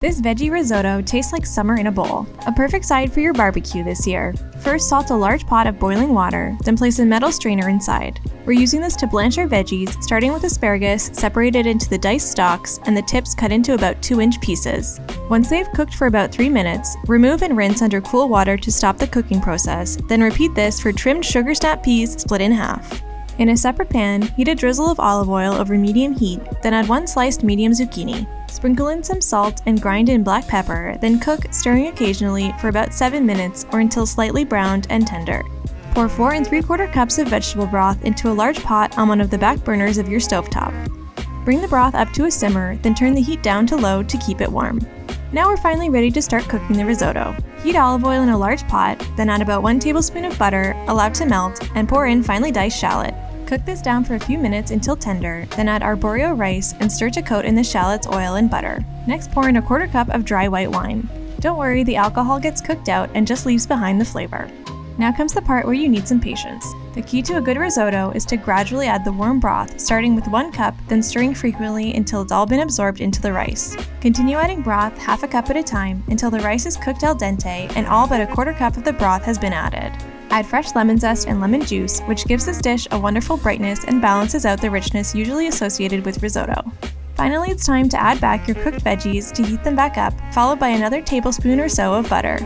This veggie risotto tastes like summer in a bowl, a perfect side for your barbecue this year. First, salt a large pot of boiling water, then place a metal strainer inside. We're using this to blanch our veggies, starting with asparagus separated into the diced stalks and the tips cut into about 2-inch pieces. Once they've cooked for about 3 minutes, remove and rinse under cool water to stop the cooking process, then repeat this for trimmed sugar snap peas split in half. In a separate pan, heat a drizzle of olive oil over medium heat, then add 1 sliced medium zucchini. Sprinkle in some salt and grind in black pepper, then cook, stirring occasionally, for about 7 minutes or until slightly browned and tender. Pour 4 3/4 cups of vegetable broth into a large pot on one of the back burners of your stovetop. Bring the broth up to a simmer, then turn the heat down to low to keep it warm. Now we're finally ready to start cooking the risotto. Heat olive oil in a large pot, then add about 1 tablespoon of butter, allow to melt, and pour in finely diced shallot. Cook this down for a few minutes until tender, then add Arborio rice and stir to coat in the shallots, oil, and butter. Next, pour in a 1/4 cup of dry white wine. Don't worry, the alcohol gets cooked out and just leaves behind the flavor. Now comes the part where you need some patience. The key to a good risotto is to gradually add the warm broth, starting with 1 cup, then stirring frequently until it's all been absorbed into the rice. Continue adding broth 1/2 cup at a time until the rice is cooked al dente and all but a 1/4 cup of the broth has been added. Add fresh lemon zest and lemon juice, which gives this dish a wonderful brightness and balances out the richness usually associated with risotto. Finally, it's time to add back your cooked veggies to heat them back up, followed by another tablespoon or so of butter.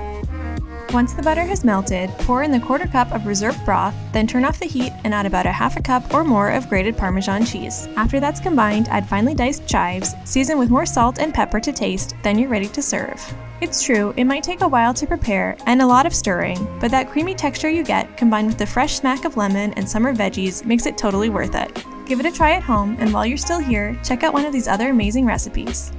Once the butter has melted, pour in the 1/4 cup of reserved broth, then turn off the heat and add about 1/2 cup or more of grated Parmesan cheese. After that's combined, add finely diced chives, season with more salt and pepper to taste, then you're ready to serve. It's true, it might take a while to prepare and a lot of stirring, but that creamy texture you get, combined with the fresh smack of lemon and summer veggies, makes it totally worth it. Give it a try at home, and while you're still here, check out one of these other amazing recipes.